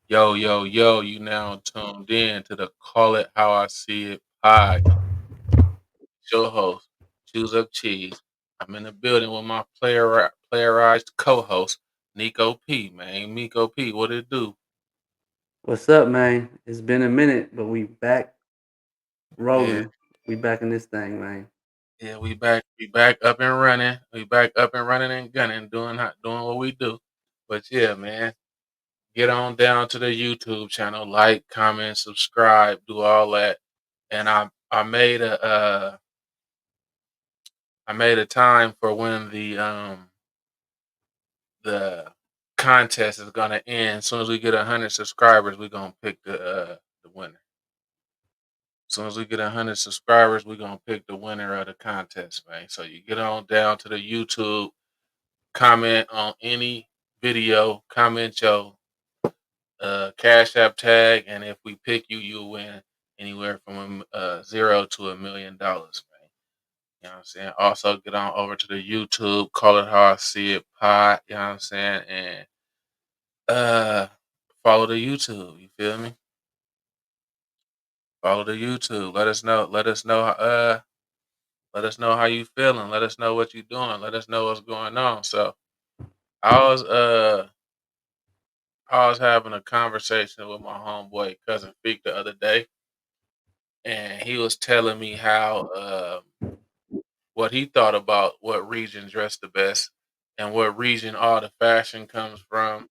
Yo, yo, yo, you now tuned in to the Call It How I See It podcast. Your host, Choose Up Cheese. I'm in the building with my playerized co-host, Nico P. Man, Nico P, what it do? What's up, man? It's been a minute, but we back Yeah, rolling. We back in this thing, man. yeah, we back up and running. We back up and running and gunning, doing what we do. But yeah, man, get on down to the YouTube channel, like, comment, subscribe, do all that. And I made a time for when the contest is gonna end. As soon as we get 100 subscribers, we're gonna pick the winner. As soon as we get 100 subscribers, we're gonna pick the winner of the contest, man. So you get on down to the YouTube, comment on any video, comment your Cash App tag, and if we pick you, you'll win anywhere from $0 to $1 million, man. You know what I'm saying? Also, get on over to the YouTube, call it how I see it pod. You know what I'm saying? And uh, follow the YouTube. You feel me? Follow the YouTube. Let us know. Let us know. Let us know how you feeling. Let us know what you doing. Let us know what's going on. So I was uh I was having a conversation with my homeboy cousin Feek the other day, and he was telling me how what he thought about what region dressed the best and what region all the fashion comes from,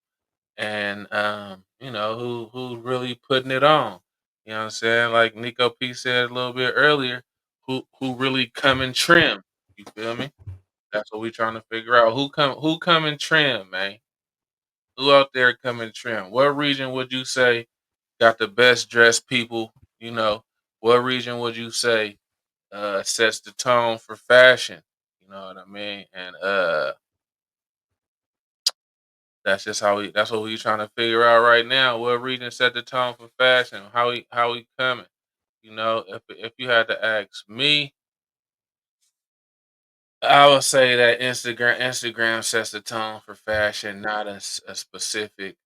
and who really putting it on. You know what I'm saying? Like Nico P said a little bit earlier, who really come in trim. You feel me? That's what we trying to figure out. Who come in trim, man? Who out there come in trim? What region would you say got the best dressed people? You know, what region would you say sets the tone for fashion? You know what I mean? And that's what we trying to figure out right now. What region set the tone for fashion? How we coming? You know, if you had to ask me, I would say that Instagram sets the tone for fashion, not a specific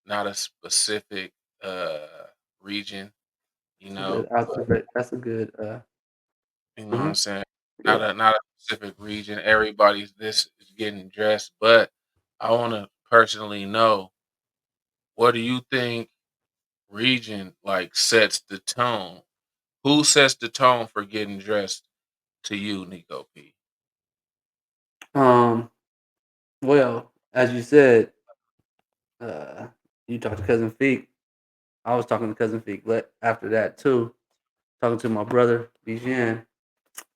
not a specific region, you That's a know. good observation. That's a good. You know what I'm Mhm. saying? Not Yeah. a specific region. Everybody's this is getting dressed, but I want to personally know, what do you think region like sets the tone? Who sets the tone for getting dressed to you, Nico P? Um. Well, as you said, uh, you talked to cousin Feek. I was talking to cousin Feek. After that too, talking to my brother Bijan,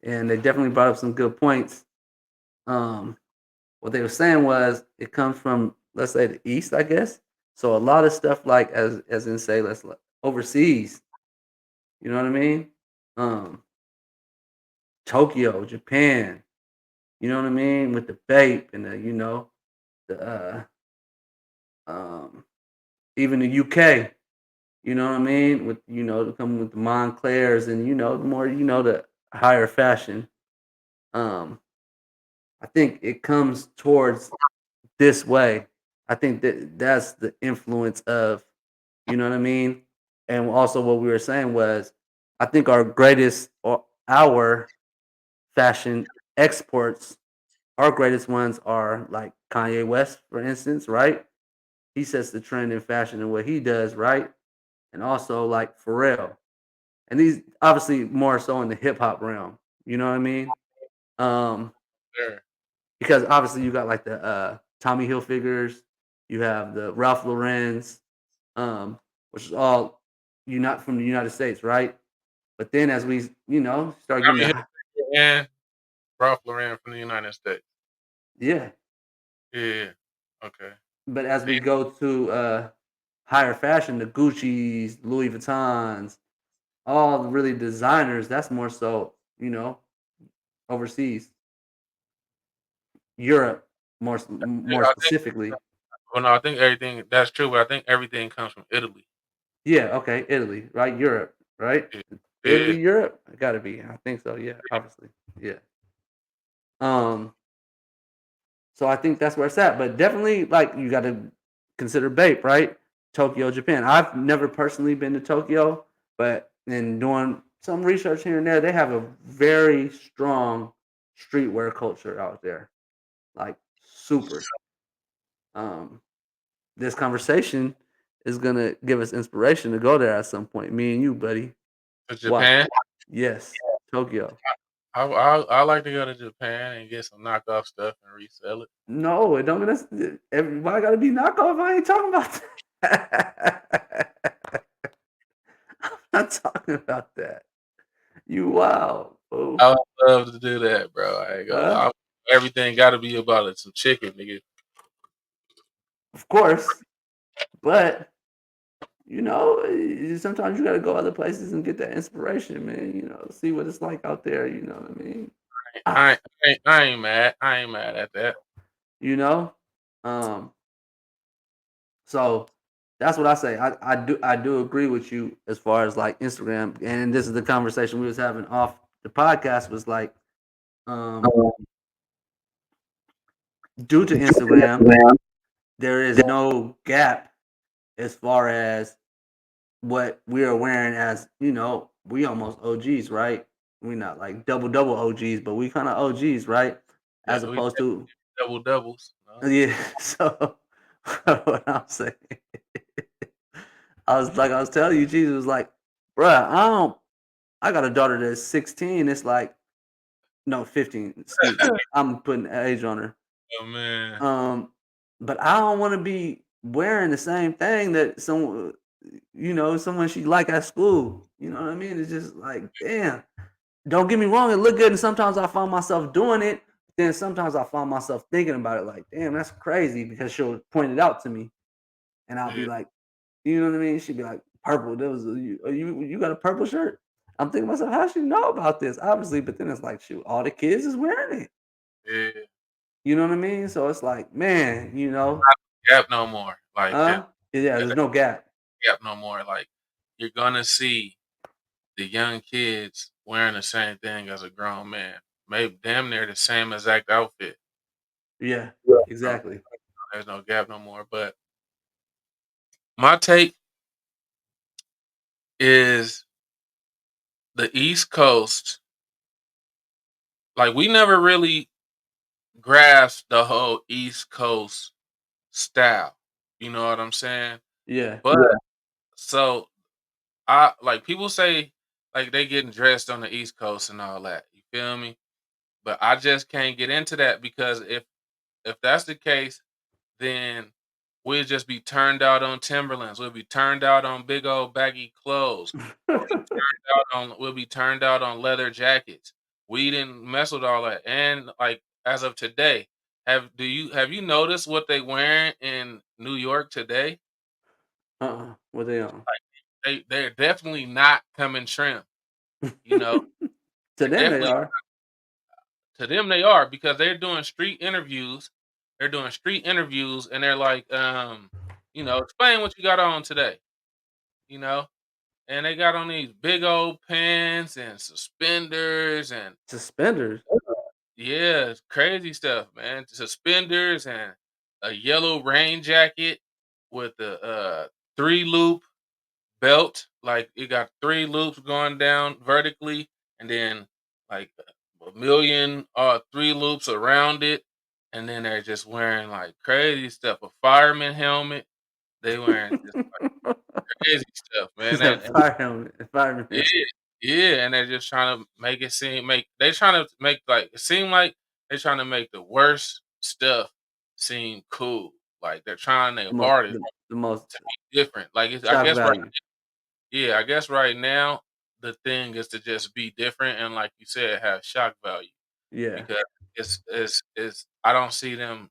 and they definitely brought up some good points. Um. What they were saying was it comes from, let's say, the east, I guess. So a lot of stuff like, as in say, overseas. You know what I mean? Um, Tokyo, Japan. You know what I mean? With the vape and the um, even the UK. You know what I mean? With coming with the Montclairs and the more the higher fashion. Um, I think it comes towards this way. I think that's the influence of, you know what I mean? And also what we were saying was, I think our greatest or our fashion exports, our greatest ones are like Kanye West, for instance, right? He sets the trend in fashion and what he does, right? And also like Pharrell. And these obviously more so in the hip hop realm. You know what I mean? Um, Sure. because obviously you got like the Tommy Hilfigers, you have the Ralph Lauren's, which is all you not from the United States, right? But then as we start getting Tommy the Hilfiger and Ralph Lauren from the United States. yeah, Yeah. Okay. but as Yeah, we go to higher fashion, the Gucci's, Louis Vuittons, all the really designers, that's more so overseas, Europe, more I think. specifically. Well, no, I think everything that's true, but I think everything comes from Italy. Yeah, okay, Italy, right? Europe, right? Yeah. Yeah. Italy, Europe, got to be. I think so. Yeah, obviously. Yeah. Um. So I think that's where it's at. But definitely, like you got to. considered Bape, right? Tokyo, Japan. I've never personally been to Tokyo, but in doing some research here and there, they have a very strong streetwear culture out there, like super. Um, this conversation is gonna give us inspiration to go there at some point. Me and you, buddy. To Watch. Japan? Yes, Tokyo. I like to go to Japan and get some knockoff stuff and resell it. No, it don't. That's everybody got to be knockoff. I ain't talking about that. I'm not talking about that. You wow, fool. I would love to do that, bro. I ain't gonna Huh? lie. Everything got to be about it. Some chicken, nigga. Of course, but sometimes you got to go other places and get that inspiration, man. See what it's like out there. You know what I mean? Ah, I ain't mad. I ain't mad at that. you know. Um, so that's what I say. I do agree with you as far as like Instagram, and this is the conversation we was having off the podcast. Was like, um, due to Instagram, there is no gap as far as what we are wearing as, we almost OGs, right? We not like double OGs, but we kind of OGs, right? Yeah, As we opposed to double doubles. No? yeah. So what I'm saying, I was telling you, Jesus was like, bruh, I got a daughter that's 16. It's like no 15. Excuse me, I'm putting age on her. Oh man, But I don't want to be wearing the same thing that someone she like at school. You know what I mean? It's just like, damn. Don't get me wrong, it look good, and sometimes I find myself doing it. Then sometimes I find myself thinking about it, like, damn, that's crazy because she'll point it out to me, and I'll be yeah, like, you know what I mean? She'd be like, purple. There was you got a purple shirt. I'm thinking to myself, how she know about this? Obviously, but then it's like, shoot, all the kids is wearing it. yeah. You know what I mean? So it's like, man, Gap no more. Like yeah, there's no gap. gap no more. Like you're gonna see the young kids wearing the same thing as a grown man. Maybe damn near the same exact outfit. Yeah, No, exactly. there's no gap no more. But my take is the East Coast. Like we never really grasped the whole East Coast style. You know what I'm saying? Yeah. But so I like people say like they getting dressed on the East Coast and all that. You feel me? But I just can't get into that because if that's the case, then we'll just be turned out on Timberlands. We'll be turned out on big old baggy clothes. We'll be turned out on leather jackets. We didn't mess with all that. And like as of today, have you noticed what they wearing in New York today? What they on? They're definitely not coming trim. You know, To they're them, they definitely are. to them they are because they're doing street interviews. They're doing street interviews and they're like, explain what you got on today, you know? And they got on these big old pants and suspenders and Suspenders. yeah, it's crazy stuff, man. Suspenders and a yellow rain jacket with a three loop belt. Like it got three loops going down vertically, and then like a million three loops around it. And then they're just wearing like crazy stuff. A fireman helmet. They wearing just crazy stuff, Is man. that And fire helmet? Fireman yeah, helmet. yeah, and they're just trying to make it seem make they trying to make like it seem like they're trying to make the worst stuff seem cool. Like they're trying their The most, hardest the most to be different. Like it's, I shock guess right, value. yeah, I guess right now the thing is to just be different and like you said, have shock value Yeah. because it's I don't see them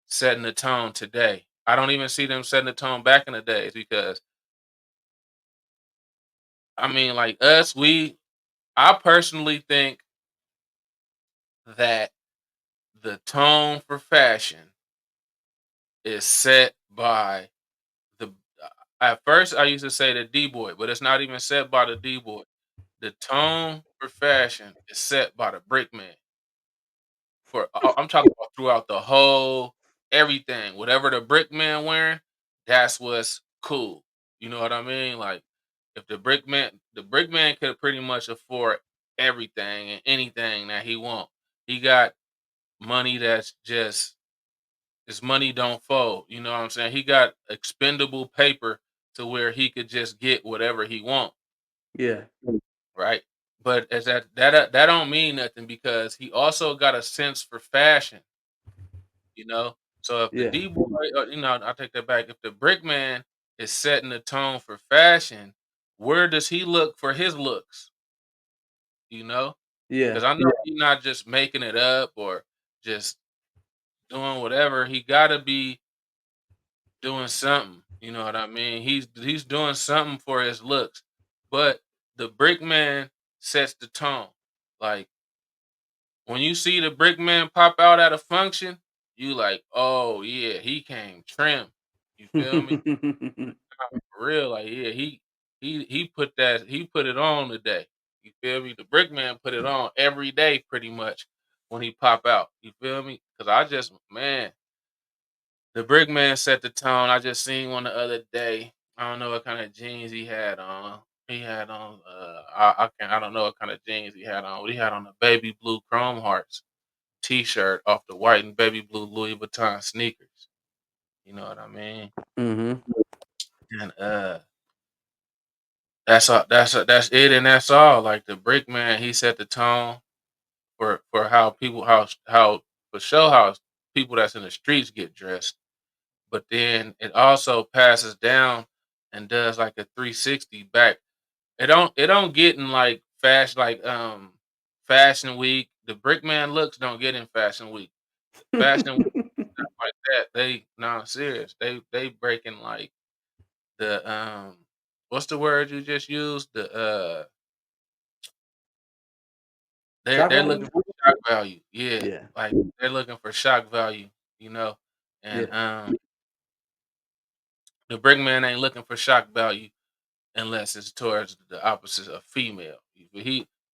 setting the tone today. I don't even see them setting the tone back in the days because I mean like us, I personally think that the tone for fashion is set by the at first I used to say the D-boy, but it's not even set by the D-boy. The tone for fashion is set by the brick man. I'm talking about throughout the whole everything. Whatever the brick man wearing, that's what's cool. You know what I mean? Like if the brick man could pretty much afford everything and anything that he want. He got money that's just his money don't fold. You know what I'm saying? He got expendable paper to where he could just get whatever he want, Yeah. right? But as that don't mean nothing because he also got a sense for fashion. You know? So if the Yeah. D boy, I take that back. If the brick man is setting the tone for fashion, where does he look for his looks? You know? Yeah. Because I know he's not just making it up or just doing whatever. He gotta be doing something. You know what I mean? He's doing something for his looks. But the brick man sets the tone. Like when you see the brick man pop out at a function, you like, oh yeah, he came trim. You feel me? For real, like yeah, he put it on today. You feel me? The brick man put it on every day pretty much when he pop out. You feel me? Cause I just man, the brick man set the tone. I just seen one the other day. I don't know what kind of jeans he had on. He had on I don't know what kind of jeans he had on. But he had on a baby blue chrome hearts T-shirt off the white and baby blue Louis Vuitton sneakers. You know what I mean? Mhm. And that's it, and that's all. Like the brick man, he set the tone for how people how for show how people that's in the streets get dressed. But then it also passes down and does like a 360 back. It don't get in like fashion week. The brick man looks don't get in fashion week. Fashion week stuff like that. They no serious. They breaking like the what's the word you just used? Shock They're looking value? for shock value. Yeah. Yeah. Like they're looking for shock value, you know. And Yeah. the brick man ain't looking for shock value unless it's towards the opposite of female.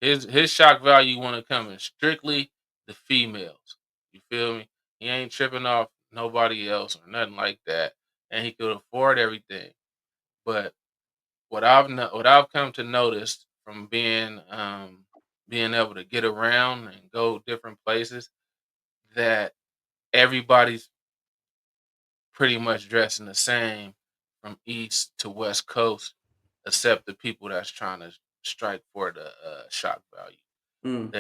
His shock value want to come in strictly the females. You feel me? He ain't tripping off nobody else or nothing like that, and he could afford everything. But what I've come to notice from being able to get around and go different places that everybody's pretty much dressing the same from east to west coast, except the people that's trying to strike for the shock value. Mm.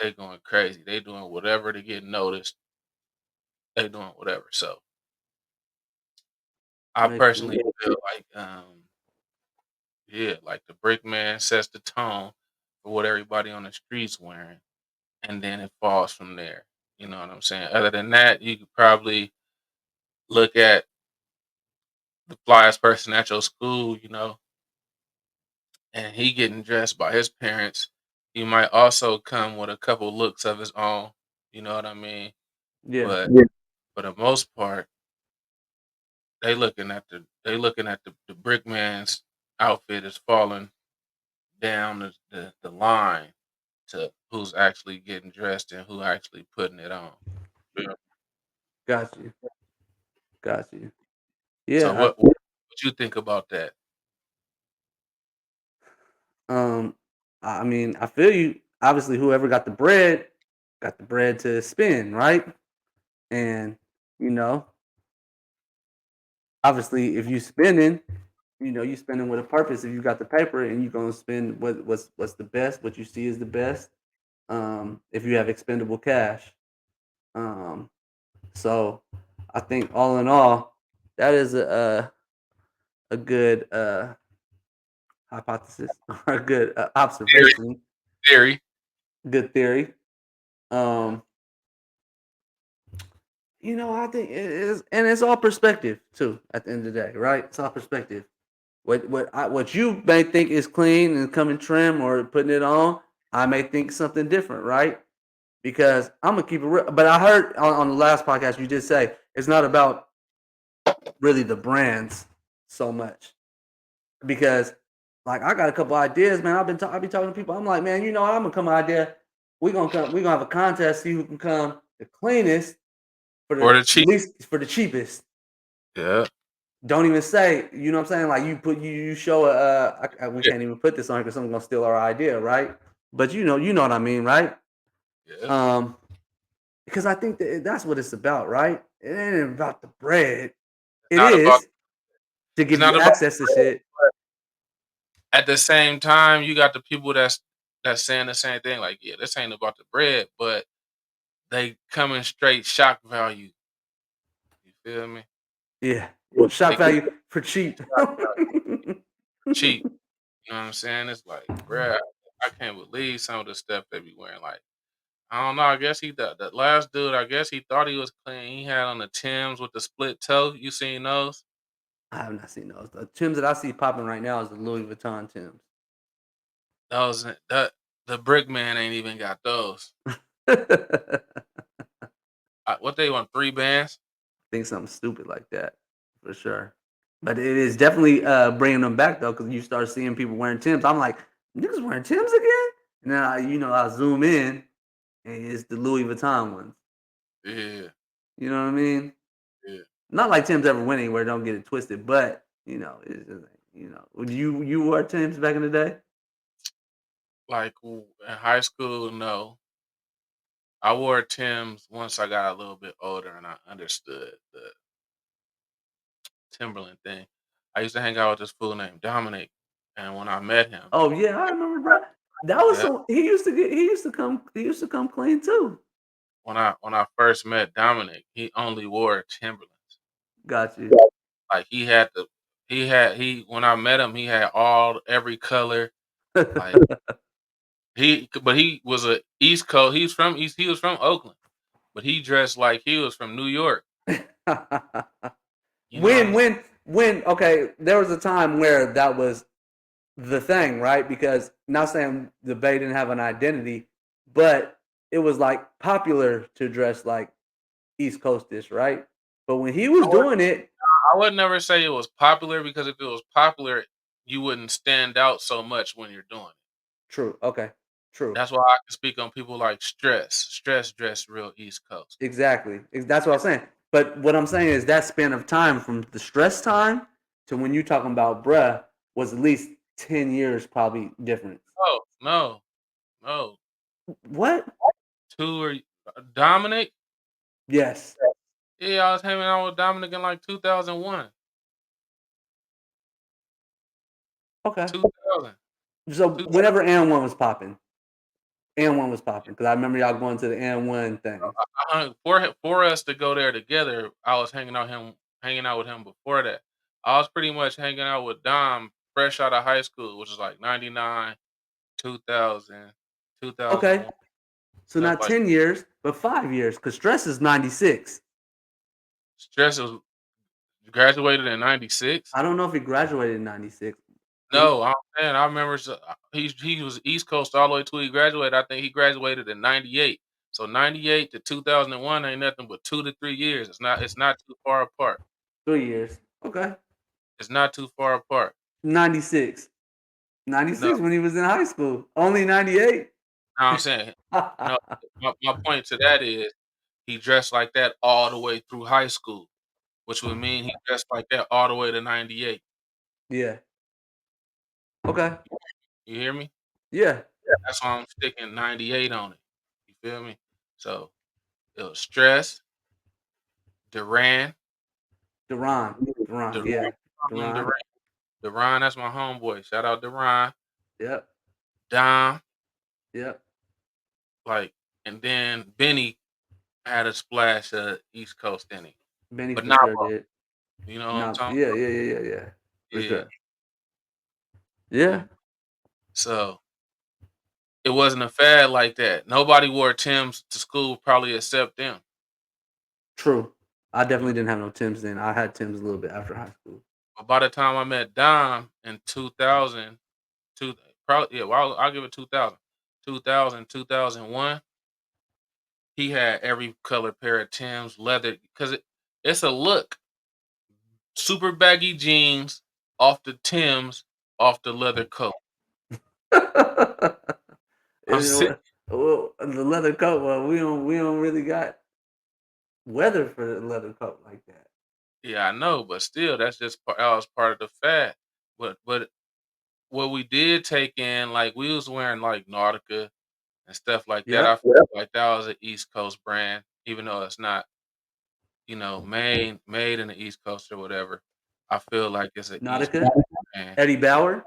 They going crazy. They doing whatever to get noticed. They doing whatever. So I Makes personally sense. feel like yeah, like the brick man sets the tone for what everybody on the streets wearing, and then it falls from there. You know what I'm saying? Other than that, you could probably look at the flyest person at your school, and he getting dressed by his parents. He might also come with a couple looks of his own. You know what I mean? Yeah. But for the most part, they looking at the brick man's outfit is falling down the line to who's actually getting dressed and who actually putting it on. Yeah. Got you. Got you. So Yeah. what you think about that? Um, I mean, I feel you. Obviously, whoever got the bread to spend, right? And you know, obviously, if you spending, you spending with a purpose. If you got the paper and you gonna spend what's the best, what you see is the best. If you have expendable cash, um, so I think all in all, that is a good hypothesis or a good Theory, observation, theory. good theory. Um, I think it is, and it's all perspective too. At the end of the day, right? It's all perspective. What you may think is clean and coming trim or putting it on, I may think something different, right? Because I'm gonna keep it real. But I heard on the last podcast you did say it's not about really the brands so much because like I got a couple ideas, man. I be talking to people. I'm like, man, I'm gonna come idea. We gonna have a contest, see who can come the cleanest for For the the cheap. least for the cheapest. Yeah. Don't even say, you know what I'm saying? Like you show a we Yeah. can't even put this on here because someone's gonna steal our idea, right? But you know what I mean, right? Yeah. Um, because I think that's what it's about, right? It ain't about the bread. It's It not about is to it's give not you about access to shit. at the same time, you got the people that's saying the same thing, like, "Yeah, this ain't about the bread," but they coming straight shock value. You feel me? Yeah, They shock coming value for cheap. shock value for cheap. You know what I'm saying? It's like, bruh, I can't believe some of the stuff they be wearing. Like, I don't know. I guess the last dude. I guess he thought he was clean. He had on the Tims with the split toe. You seen those? I have not seen those. The Tims that I see popping right now is the Louis Vuitton Tims. Those that the brick man ain't even got those. What they want? 3 bands? Think something stupid like that for sure. But it is definitely bringing them back though, because you start seeing people wearing Tims. I'm like, niggas wearing Tims again? And then I zoom in and it's the Louis Vuitton ones. Yeah, You know what I mean? yeah. Not like Tim's ever went anywhere. Don't get it twisted. But it's just, would you wore Tims back in the day? Like in high school, no. I wore Tims once I got a little bit older and I understood the Timberland thing. I used to hang out with this fool named Dominic, and when I met him, Oh yeah, I remember, bro. That was yeah, so he used to come clean too. when I first met Dominic, he only wore Timberlands. Got you. Like he when I met him, he had every color. Like but he was a East Coast. He was from Oakland, but he dressed like he was from New York. You know what when I'm saying? when when okay, there was a time where that was the thing, right? Because not saying the Bay didn't have an identity, but it was like popular to dress like East Coastish, right? But when he was doing it, I would never say it was popular because if it was popular, you wouldn't stand out so much when you're doing it. true, okay, true. That's why I can speak on people like Stress. Stress dress real East Coast. Exactly. That's what I was saying. But what I'm saying is that span of time from the stress time to when you talking about bruh was at least 10 years probably difference. Oh no, no. What? Two or Dominic? Yes. Yeah, I was hanging out with Dominic in like 2001. Okay. 2000. So 2000. whenever and one was popping, and one was popping because I remember y'all going to the and one thing. For us to go there together, I was hanging out with him before that. I was pretty much hanging out with Dom fresh out of high school, which is like 99, 2000, Okay. 2001, So stuff not like 10 years, but 5 years because stress is 96. Stress was graduated in 96. I don't know if he graduated in 96. Did he? No, I'm saying I remember he was East Coast all the way till he graduated. I think he graduated in 98. So 98 to 2001 ain't nothing but 2 to 3 years. It's not too far apart. 3 years. Okay. It's not too far apart. 96. No, 96 when he was in high school. Only 98? I'm saying no. My point to that is he dressed like that all the way through high school, which would mean he dressed like that all the way to 98. Yeah. Okay. You hear me? Yeah. That's why I'm sticking 98 on it. You feel me? So it was Stress, Duran, Duran. Duran. Duran, Yeah. Duran, Duran. Duran. That's my homeboy. Shout out Duran, Yep. Dom, Yep. like, and then Benny had a splash of East Coast in it, Benny but for not sure much. did. You know what I'm No. talking Yeah. about? Yeah. Yeah. Yeah. Yeah. For Yeah, sure. yeah. Yeah. So it wasn't a fad like that. Nobody wore Tims to school probably except them. True. I You know, definitely didn't have no Tims then. I had Tims a little bit after high school. but by the time I met Dom in 2000, probably yeah, well, I'll give it 2000, 2000, 2001. He had every color pair of Tims, leather, because it's a look. Super baggy jeans, off the Tims, off the leather coat. I'm You know sick. what? Well, the leather coat. Well, we don't really got. weather for the leather coat like that. Yeah, I know, but still, that's just that was part of the fad. But what we did take in, like, we was wearing, like, Nautica and stuff like that. I Yep. feel like that was an East Coast brand, even though it's not, made in the East Coast or whatever. I feel like it's an East Nautica, brand. Eddie Bauer.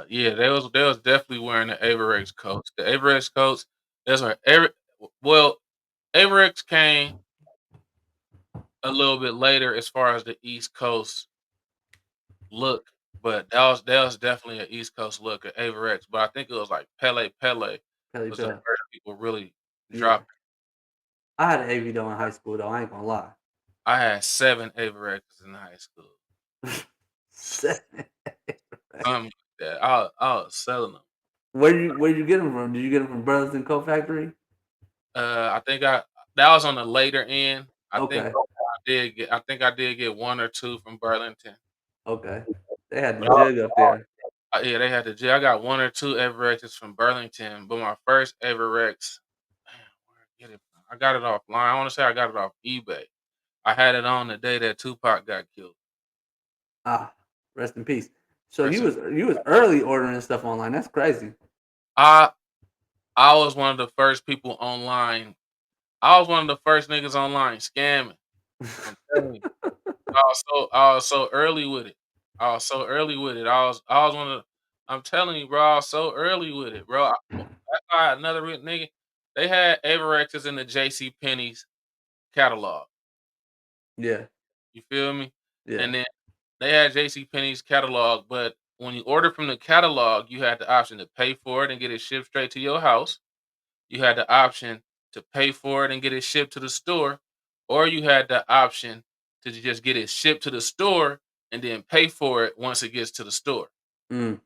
Yeah, they was definitely wearing the Averex coats. The Averex coats, that's where every well, Averex came a little bit later as far as the East Coast look, but that was definitely an East Coast look at Averex, but I think it was like Pele Pele Kelly was the Bell. first people really Yeah. dropped. I had an AV though in high school though, I ain't gonna lie. I had 7 Averexes in high school. 7. Something like that. I was selling them. Where you get them from? Did you get them from Burlington Coat Factory? I think I that was on the later end. Okay, I think I did get 1 or 2 from Burlington, okay. They had the but jug up there. yeah, they had the I got 1 or 2 Averexes from Burlington, but my first Averex, man, where did I get it from? I got it offline. I wanna say I got it off eBay. I had it on the day that Tupac got killed. Ah, rest in peace. So Rest in you was early ordering stuff online. That's crazy. I I was one of the first people online. I was one of the first niggas online scamming. I'm telling you. I was so early with it. I was so early with it. I was one of the I'm telling you, bro, I was so early with it, bro. That's why another nigga, they had Averexes in the JC Penney's catalog. Yeah, You feel me? yeah. And then they had JC Penney's catalog, but when you order from the catalog, you had the option to pay for it and get it shipped straight to your house. You had the option to pay for it and get it shipped to the store, or you had the option to just get it shipped to the store and then pay for it once it gets to the store, Mm,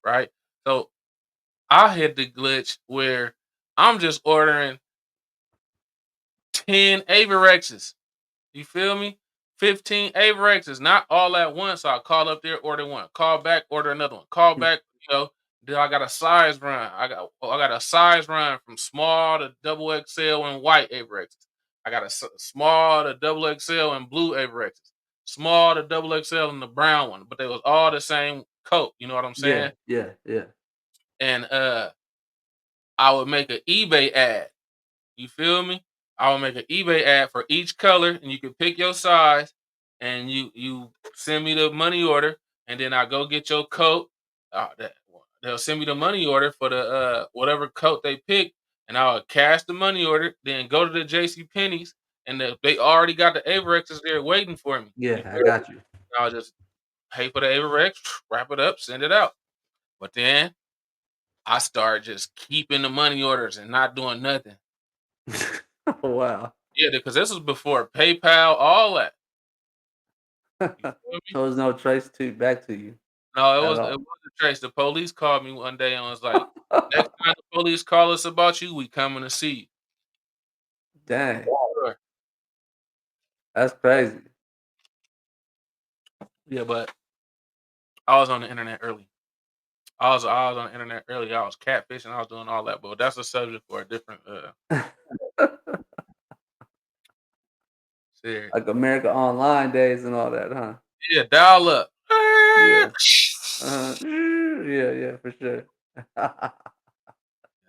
right? So I hit the glitch where I'm just ordering 10 Averexes. You feel me? 15 Averexes, not all at once. So I call up there, order one, call back, order another one, call mm. back, then I got a size run. I got a size run from small to double XL in white Averexes. I got a small to double XL in blue Averexes. Small to double XL in the brown one, but they was all the same coat. You know what I'm Yeah, saying? yeah, yeah. And I would make an eBay ad. You feel me? I will make an eBay ad for each color, and you can pick your size, and you send me the money order, and then I go get your coat. They'll send me the money order for the whatever coat they pick, and I'll cash the money order. Then go to the J.C. Penney's, and they already got the Averexes there waiting for me. You Yeah, I feel me? got you. I'll just pay for the Averex, wrap it up, send it out. But then I start just keeping the money orders and not doing nothing. Oh, wow. Yeah, because this was before PayPal, all that. You feel me? So there's no trace to back to you No, it at was it all. wasn't Trace. The police called me one day and was like, "Next time the police call us about you, we coming to see you." Dang, Sure. that's crazy. Yeah, but I was on the internet early. I was on the internet early. I was catfishing. I was doing all that, but that's a subject for a different series. Like America Online days and all that, huh? Yeah, dial up. Yeah. Uh-huh. Yeah, yeah, for sure.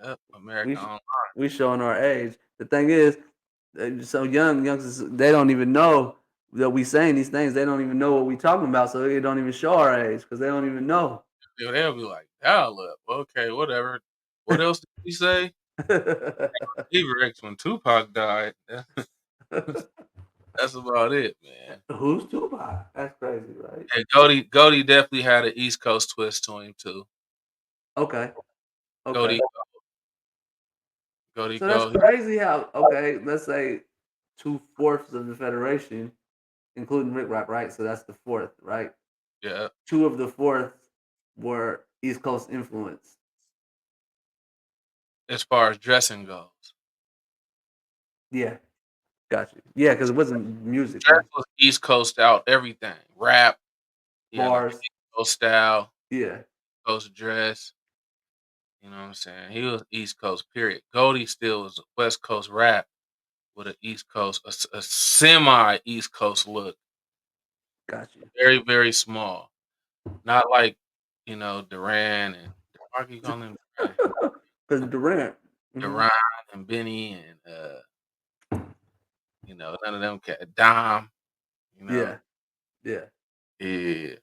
Yep, America We sh Online. we showing our age. The thing is, so youngsters, they don't even know that we saying these things. They don't even know what we talking about, so they don't even show our age because they don't even know. Yeah, they'll be like, dial up. Okay, whatever. What else did we say? Everex when Tupac died. That's about it, man. Who's Tupac? That's crazy, right? And Goldie definitely had an East Coast twist to him too. Okay, okay. Goldie Goldie So that's Gold, crazy how okay, let's say 2/4 of the Federation, including Rick Rack, right? So that's the fourth, right? yeah, Two of the fourth were East Coast influence. as far as dressing goes. Yeah, got you. Yeah, because it wasn't Dress musically. was East Coast out everything. Rap, yeah, like Bars. East Coast style, Yeah. Coast dress. You know what I'm saying? He was East Coast, period. Goldie still was West Coast rap with an East Coast, a semi East Coast look. Got you. Very, very small. Not like, Duran and why do you call him Duran? Because Durant. Hmm. Duran and Benny and none of them Dom, you know. Yeah. Yeah. Yeah.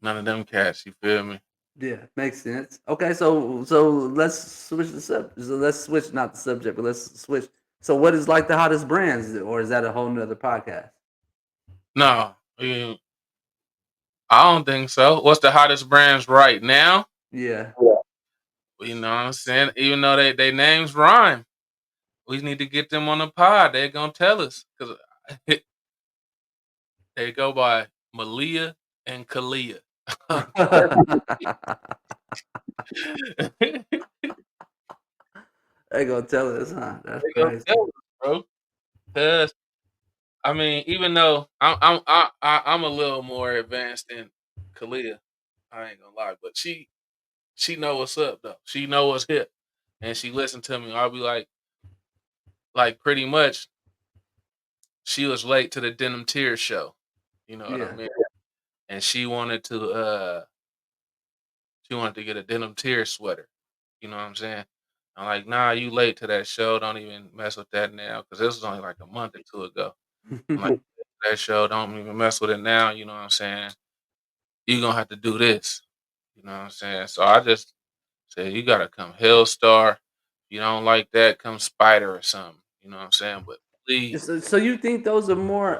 None of them cats, you feel me? Yeah. Makes sense. Okay, so let's switch the subject. So let's switch not the subject, but let's switch. So what is like the hottest brands, or is that a whole nother podcast? No, I don't think so. What's the hottest brands right now? Yeah. You know what I'm saying? Even though they names rhyme, we need to get them on the pod. They're gonna tell us because they go by Malia and Kalia. They They gonna tell us, huh? That's gonna crazy. tell us, bro. 'Cause I mean, even though I'm a little more advanced than Kalia, I ain't gonna lie, but she know what's up though. She know what's hip, and she listen to me. I'll be like pretty much. She was late to the Denim Tears show. You know what I Yeah. mean? And she wanted to get a Denim Tears sweater. You know what I'm saying? I'm like, nah, you late to that show. Don't even mess with that now, because this was only like a month or two ago. I'm like, that show, don't even mess with it now. You know what I'm saying? You gonna have to do this. You know what I'm saying? So I just said, you gotta come Hellstar. If you don't like that, come Spider or something. You know what I'm saying? But please, So you think those are more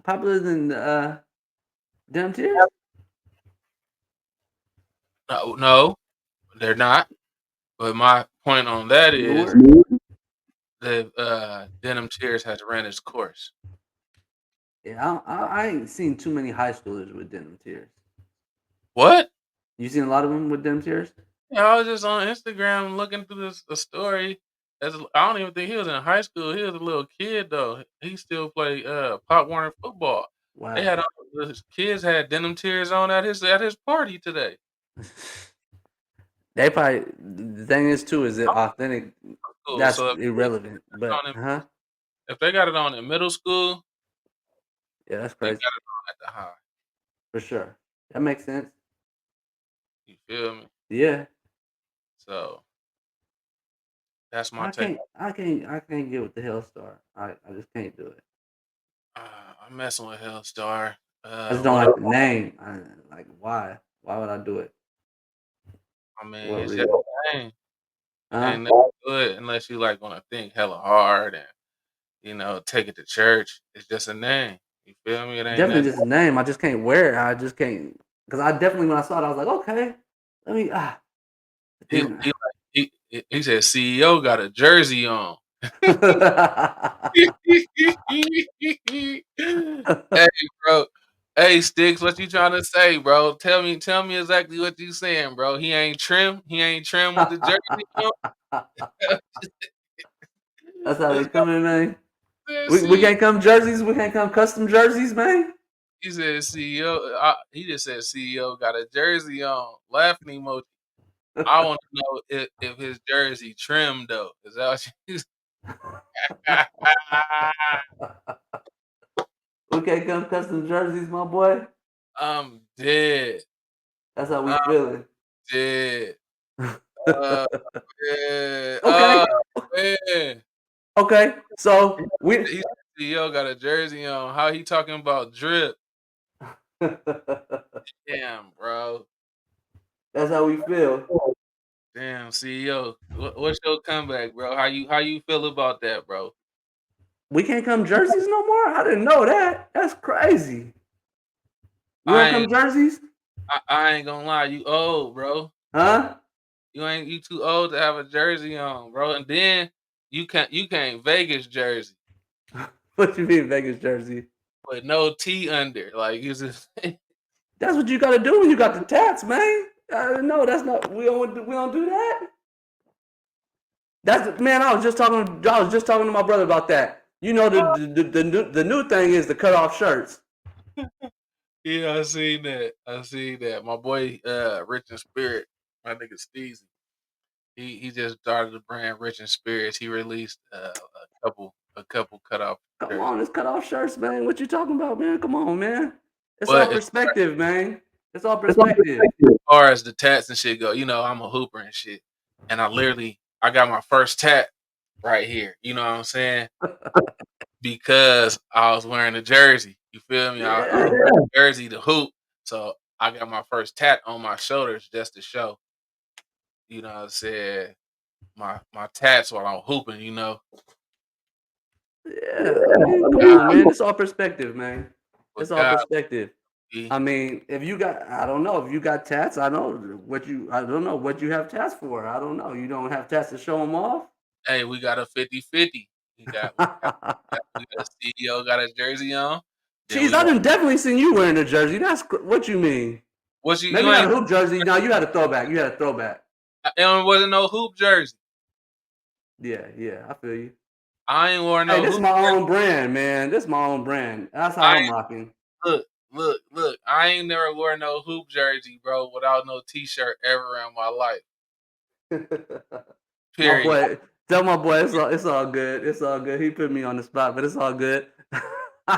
popular than Dumb Tears? no, no, they're not. But my point on that is Newer? that Denim Tears has ran its course. Yeah, I ain't seen too many high schoolers with denim tears. What? You seen a lot of them with denim tears? Yeah, I was just on Instagram looking through this a story. I don't even think he was in high school. He was a little kid though. He still played Pop Warner football. They Wow. had all his kids had denim tears on at his party today. They probably the thing is too is it I'm authentic. cool. That's So irrelevant. But if they got it on in middle school, yeah, that's they got crazy it on at the high. for sure. That makes sense. You feel me? Yeah, So that's my take. I can't get with the Hellstar. I just can't do it. I'm messing with Hellstar. I just don't What like the name. Like why? Why would I do it? I mean, What it's just reason? a name. It Huh? ain't nothing good unless you like want to think hella hard and take it to church. It's just a name. You feel me? It ain't Definitely nothing. just a name. I just can't wear it. I just can't because I definitely when I saw it, I was like, okay, let me But He then he he said CEO got a jersey on. Hey, bro. Hey, Sticks, what you trying to say, bro? Tell me exactly what you saying, bro. He ain't trim. He ain't trim with the jersey on. That's how they This come in, man. guy said We CEO. can't come jerseys. We can't come custom jerseys, man. He said CEO. He just said CEO got a jersey on. Laughing emoji. I want to know if his jersey trimmed though. Is that what you We can't come custom jerseys, my boy. I'm dead. That's how we I'm feeling. dead. Oh, man. Oh, Okay, man. okay. So we. He CEO got a jersey on. How he talking about drip? Damn, bro. That's how we feel. Damn, CEO. What's your comeback, bro? How you feel about that, bro? We can't come jerseys no more. I didn't know that. That's crazy. We don't I come ain't jerseys, I ain't gonna lie, you old, bro. huh? You too old to have a jersey on, bro. And then you can't Vegas jersey What you mean Vegas jersey? with no T under. Like you just That's what you got to do when you got the tats, man. No, that's not. We don't do that. That's man. I was just talking. I was just talking to my brother about that. You know, the new thing is the cut off shirts. Yeah, I seen that. I seen that. My boy, Rich and Spirit, my nigga Steezy. He just started the brand Rich and Spirits. He released a couple cut off Come jerseys. on, it's cut off shirts, man. What you talking about, man? Come on, man. It's all But as perspective, man. It's all it's all perspective. perspective. Far as the tats and shit go, I'm a hooper and shit. And I got my first tat right here. You know what I'm saying? Because I was wearing a jersey. You feel me? I was Yeah. wearing a jersey to hoop. So I got my first tat on my shoulders just to show, what I'm saying, my tats while I'm hooping. Yeah, I mean, come God, on, man. It's all perspective, man. with It's all God perspective. be. I mean, if you got, I don't know, if you got tats, I don't know what you have tats for. I don't know. You don't have tats to show them off? Hey, we got a 50-50. We got a CEO got his jersey on. Then Cheese, we I got done definitely seen you wearing a jersey. What you mean? what you Maybe you not a ain't hoop jersey. No, you had a throwback. You had a throwback. it wasn't no hoop jersey. Yeah, yeah, I feel you. I ain't wore Hey, no this is hoop my jersey. own brand, man. This is my own brand. That's I how I'm ain't rocking. look. I ain't never wore no hoop jersey, bro, without no t-shirt ever in my life. My Period. boy, tell my boy it's all good. It's all good. He put me on the spot, but it's all good.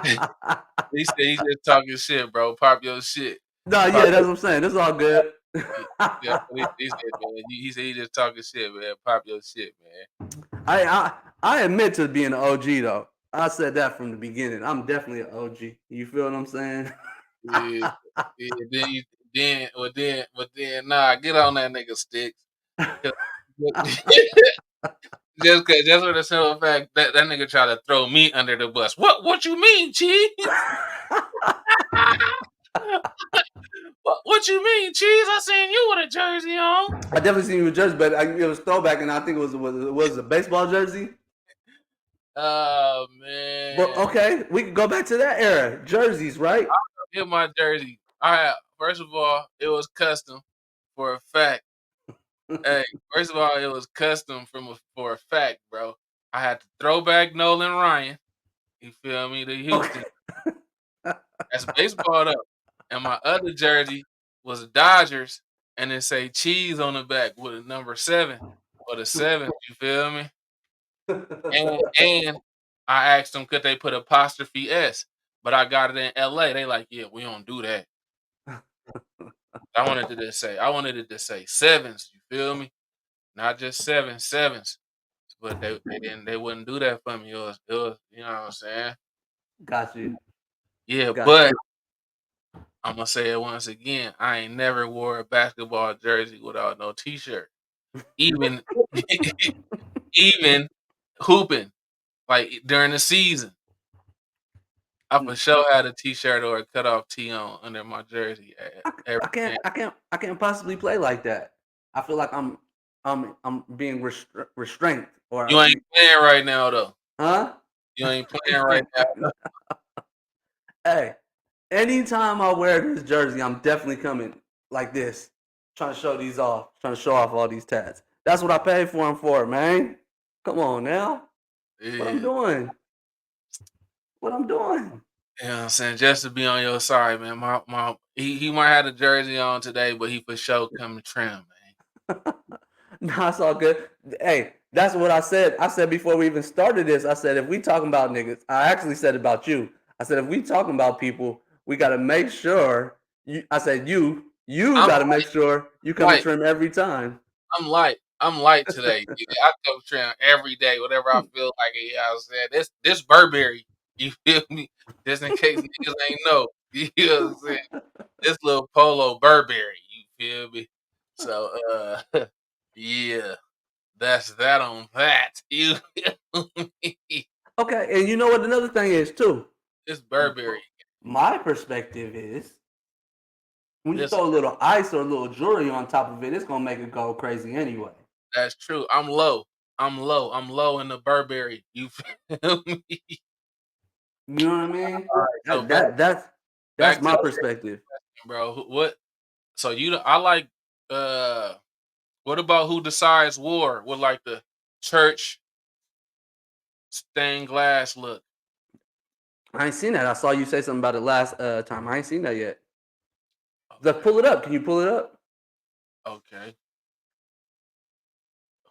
He said he just talking shit, bro. Pop your shit. No, Pop yeah, your that's what I'm saying. It's all good. shit. Yeah, he said, man. He said he just talking shit, man. Pop your shit, man. I, I I admit to being an OG though. I said that from the beginning. I'm definitely an OG. You feel what I'm saying? Yeah, yeah. Nah, get on that nigga sticks. 'Cause- just for the simple fact that nigga try to throw me under the bus. What you mean, cheese? What you mean, cheese? I seen you with a jersey on. I definitely seen you with jersey, but it was throwback, and I think it was a baseball jersey. Oh But man, okay, we can go back to that era. Jerseys, right? get my jersey. I first of all, it was custom for a fact. Hey, first of all, it was custom for a fact, bro. I had to throw back Nolan Ryan. You feel me? The Okay. Houston. That's baseball though. And my other jersey was the Dodgers, and it say cheese on the back with a number 7 for the 7th. You feel me? And I asked them could they put apostrophe S, but I got it in LA. They like, yeah, we don't do that. I wanted it to say sevens. You feel me? Not just sevens. But they wouldn't do that for me. It was you know what I'm saying? Got you. Yeah, Got but you. I'm gonna say it once again. I ain't never wore a basketball jersey without no t-shirt. Even even hooping, like during the season. I for Mm. sure had a t-shirt or a cutoff tee on under my jersey every game. I can't possibly play like that. I feel like I'm being restrained or You ain't playing right now though. huh? You ain't playing right now. Hey, anytime I wear this jersey, I'm definitely coming like this, trying to show these off, trying to show off all these tats. That's what I paid for them for, man. Come on now, what I'm Yeah. doing? What I'm doing? You know what I'm saying? Just to be on your side, man. He might have a jersey on today, but he for sure coming trim, man. No, it's all good. Hey, that's what I said. I said before we even started this, I said if we talking about niggas, I actually said about you. I said if we talking about people, we gotta make sure I said you I'm gotta make sure you come and light. trim every time. I'm light today. Yeah, I come trim every day, whatever I feel like it. You know what I'm saying? This Burberry, you feel me? Just in case niggas ain't know. You know what I'm saying? This little polo Burberry, you feel me? So yeah, that's that on that. You feel me? Okay, and you know what another thing is too? This Burberry. My perspective is when you Listen, throw a little ice or a little jewelry on top of it, it's gonna make it go crazy anyway. that's true. I'm low. I'm low in the Burberry. You feel me? You know what I mean? All right, so That that that's that's back to my the perspective. question, bro. What? So I like. uh What about who decides war with like the church stained glass look? I ain't seen that. I saw you say something about it last time. I ain't seen that yet. Pull Okay. it up. Can you pull it up? Okay.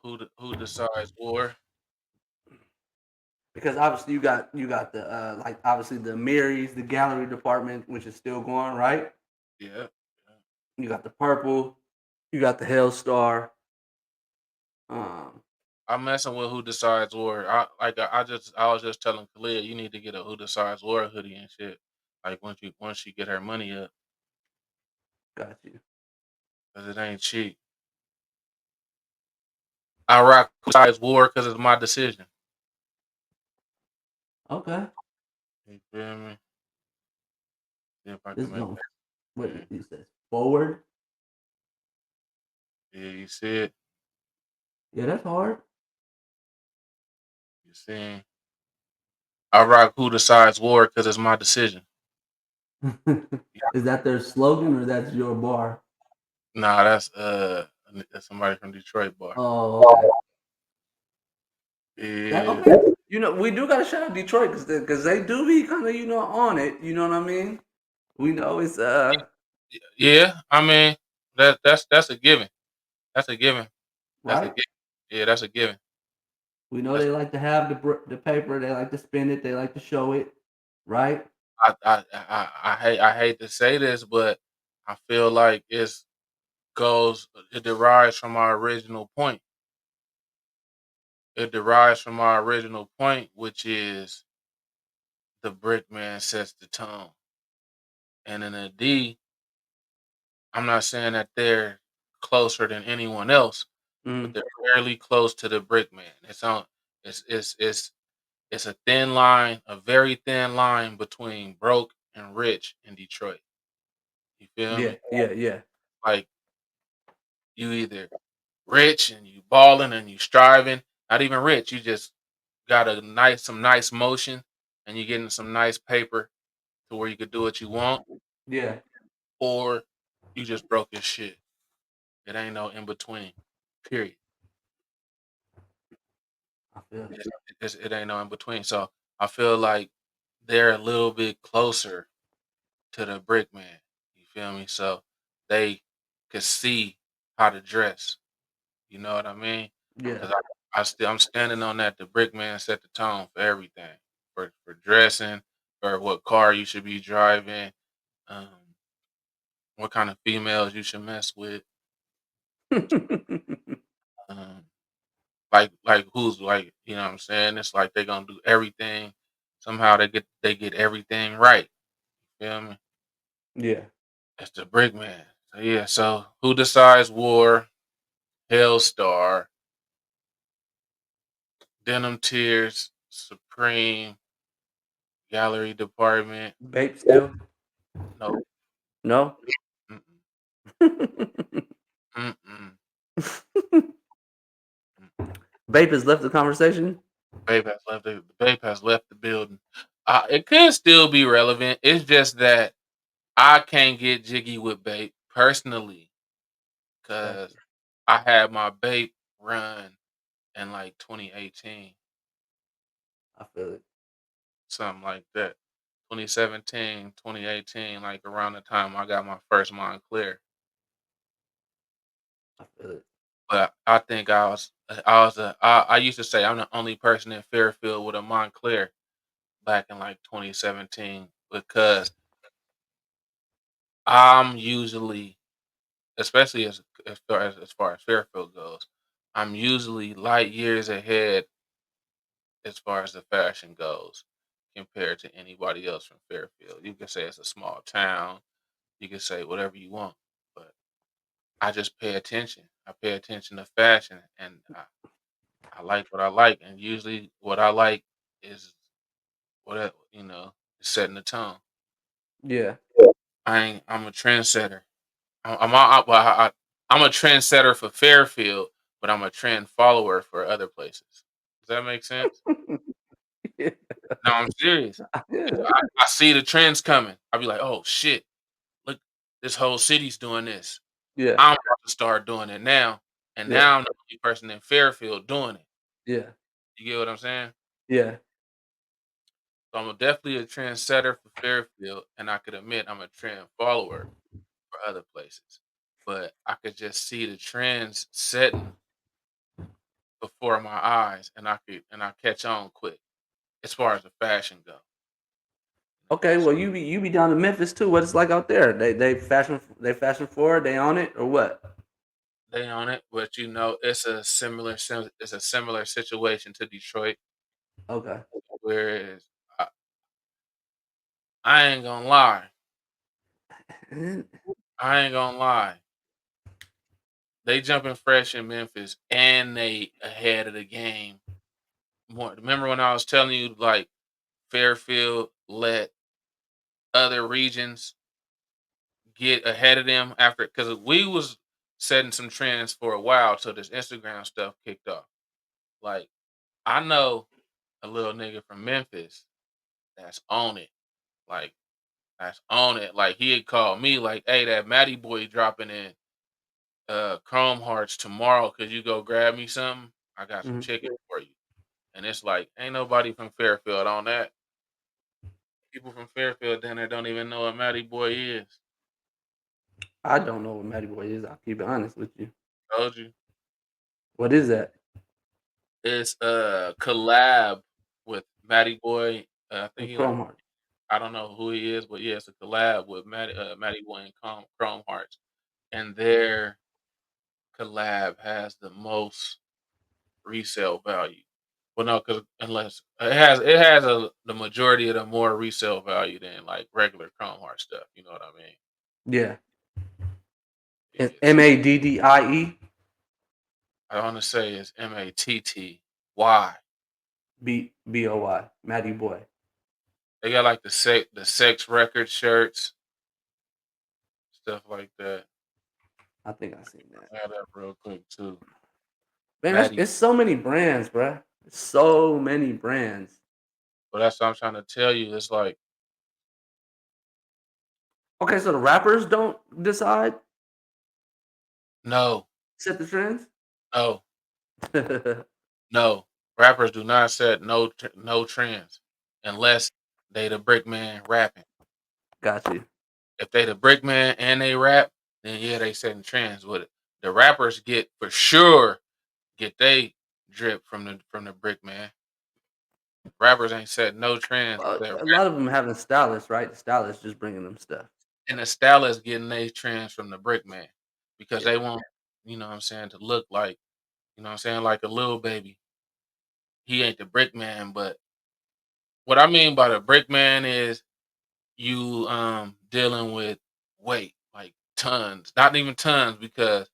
Who decides war? Because obviously you got the like obviously the Marys, the gallery department, which is still going, right? Yeah. Yeah. You got the purple, you got the Hell Star. Um, I'm messing with who decides war. I was just telling Khalid you need to get a who decides war hoodie and shit. Like once she get her money up, got you. cause it ain't cheap. I rock who decides war because it's my decision. Okay. You feel me? See if I This can is make going that. what he says. Forward. Yeah, you see it. Yeah, that's hard. You see. I rock who decides war because it's my decision. Is that their slogan or that's your bar? Nah, that's somebody from Detroit bar. Oh, okay. That Yeah, okay. We do gotta shout out Detroit because they do be kind of on it. You know what I mean? We know it's yeah. I mean, that's a given. That's a given. That's a right. given. Yeah, that's a given. We know That's they like to have the paper. They like to spend it. They like to show it. Right. I hate to say this, but I feel like it derives from our original point. It derives from our original point, which is the brick man sets the tone. And in a D, I'm not saying that they're closer than anyone else, but Mm, they're fairly close to the brick man. It's it's it's it's a thin line, a very thin line between broke and rich in Detroit. You feel yeah. me? Yeah. Yeah. Like you either rich and you balling and you striving, not even rich, you just got some nice motion and you getting some nice paper to where you could do what you want, Yeah. or you just broke your shit. It ain't no in between. Period. I feel it. It ain't no in between. So I feel like they're a little bit closer to the brick man. You feel me? So they could see how to dress. You know what I mean? Yeah. Because I'm standing on that. The brick man set the tone for everything, for dressing, for what car you should be driving, um, what kind of females you should mess with, um, like who's like you know what I'm saying. It's like they're gonna do everything. Somehow they get everything right. Feel me? yeah. It's the brick man. So yeah. So who decides war? Hellstar, Denim Tears, Supreme, Gallery Department. Vape still? No. No. Mm-mm, mm-mm, mm-mm. Vape has left the conversation. Babe has left the building. It could still be relevant. It's just that I can't get jiggy with Bape personally because Gotcha. I had my Bape run in like 2018, I feel it. something like that. 2017, 2018, like around the time I got my first Montclair. I feel it. But I think I used to say I'm the only person in Fairfield with a Montclair back in like 2017 because I'm usually, especially as far as Fairfield goes, I'm usually light years ahead as far as the fashion goes compared to anybody else from Fairfield. You can say it's a small town, you can say whatever you want, but I just pay attention. I pay attention to fashion, and I like what I like, and usually what I like is setting the tone. Yeah. I'm a trendsetter. I'm a trendsetter for Fairfield, but I'm a trend follower for other places. Does that make sense? Yeah. No, I'm serious. If Yeah. I see the trends coming, I'll be like, "Oh shit! Look, this whole city's doing this. Yeah. I'm about to start doing it now." And Yeah. now I'm the only person in Fairfield doing it. Yeah. You get what I'm saying? Yeah. So I'm definitely a trendsetter for Fairfield, and I could admit I'm a trend follower for other places. But I could just see the trends setting before my eyes, and I catch on quick as far as the fashion go. Okay, So well, you be down in Memphis too. What it's like out there? They fashion forward. They on it or what? they on it, but it's a similar situation to Detroit. Okay. Whereas I, I ain't gonna lie, I ain't gonna lie. They jumping fresh in Memphis, and they ahead of the game. More. Remember when I was telling you like Fairfield let other regions get ahead of them after because we was setting some trends for a while till this Instagram stuff kicked off. Like I know a little nigga from Memphis that's on it. Like that's on it. Like he had called me like, "Hey, that Matty boy dropping in Chrome Hearts tomorrow. Could you go grab me something? I got some Mhm. chicken for you." And it's like, ain't nobody from Fairfield on that. People from Fairfield down there don't even know what Matty Boy is. I don't know what Matty Boy is. I'll keep it honest with you. Told you. What is that? It's a collab with Matty Boy. I think And he like Chrome Heart. I don't know who he is, but yeah, it's a collab with Matty Boy and Chrome Hearts, and their collab has the most resale value. Well, no, because unless it has the majority of the more resale value than like regular Chrome Heart stuff. You know what I mean? Yeah. It's Yeah. So Maddie I want to say it's Matty. Boy. Matty Boy. They got like the sex record shirts, stuff like that. I think I seen that. Add up real quick too. Man, Matty. it's so many brands, bruh. So many brands. But that's what I'm trying to tell you. It's like Okay, so the rappers don't decide, no, set the trends. no, no. Rappers do not set no trends unless they the brick man rapping. Got you. If they the brick man and they rap, then yeah, they setting trends with it. The rappers get for sure get they drip from the brick man. Rappers ain't set no trends. That A lot of them having stylists, right? The stylists just bringing them stuff. and the stylists getting they trends from the brick man because Yeah. they want, what I'm saying, to look like, what I'm saying, like a little baby. He ain't the brick man, but what I mean by the brick man is you dealing with weight, like tons. Not even tons because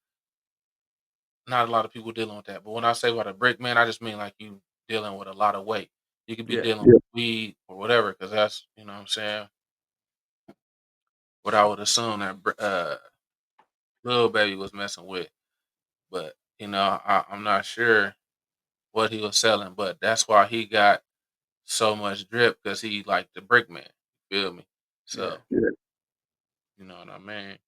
not a lot of people dealing with that. But when I say about a brick man, I just mean like you dealing with a lot of weight. You could be Yeah. dealing with weed or whatever, because that's what I'm saying. What I would assume that little baby was messing with. But I'm not sure what he was selling, but that's why he got so much drip because he like the brick man. You feel me? Yeah. So you know what I mean.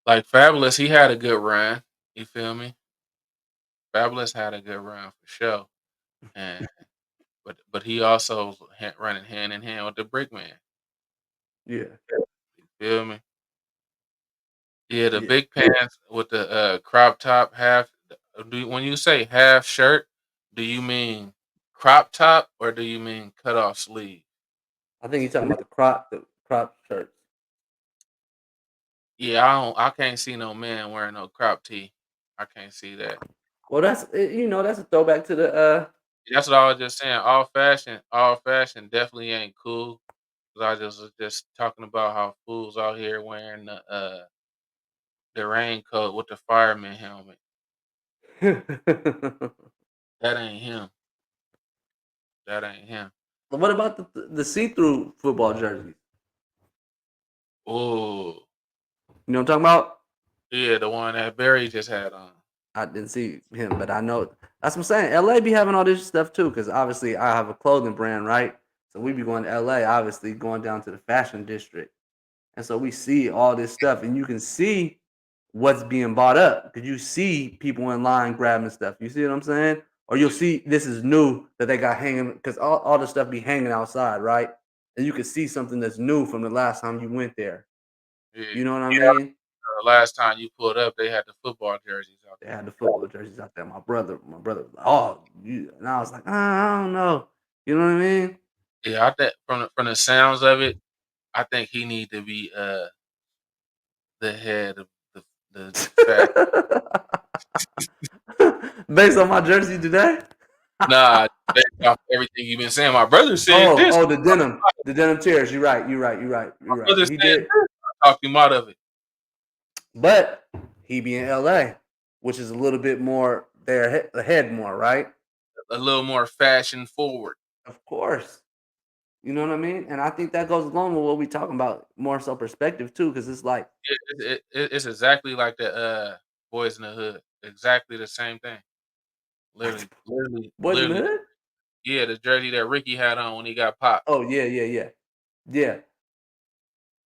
Like Fabulous, he had a good run. You feel me? Fabulous had a good run for sure, and but he also was running hand in hand with the brick man. Yeah. You feel me? Yeah, the Yeah. big pants with the crop top half. When you say half shirt, do you mean crop top or do you mean cut off sleeve? I think you're talking about the crop shirts. Yeah, I can't see no man wearing no crop tee. I can't see that. Well, that's a throwback to the That's what I was just saying. All fashion definitely ain't cool. 'Cause I just was just talking about how fools out here wearing the raincoat with the fireman helmet. That ain't him. That ain't him. But what about the see-through football jerseys? Oh, You know what I'm talking about? yeah, the one that Barry just had on. I didn't see him, but I know that's what I'm saying. LA be having all this stuff too, because obviously I have a clothing brand, right? So we be going to LA, obviously going down to the fashion district. And so we see all this stuff, and you can see what's being bought up because you see people in line grabbing stuff. You see what I'm saying? Or you'll see this is new that they got hanging because all the stuff be hanging outside, right? And you can see something that's new from the last time you went there. Yeah. You know what I Yeah, mean? last time you pulled up, they had the football jerseys out They there. had the football jerseys out there. My brother was like, "Oh, you," and I was like, I don't know." You know what I mean? Yeah, I think from the sounds of it, I think he need to be, the head of the fashion. Based on my jersey today? Nah, based off everything you've been saying. My brother said Oh, this. oh, the denim tears. You're right. You're right. You're right. My You're right. brother He said did, this. I talked him out of it. but he be in LA, which is a little bit more there ahead more, right? A little more fashion forward. Of course. You know what I mean? And I think that goes along with what we talking about, more so perspective too, because it's like It's exactly like the, Boys in the Hood. Exactly the same thing. Boys in the Literally. Hood. Yeah, the jersey that Ricky had on when he got popped. Oh yeah, yeah, yeah, yeah.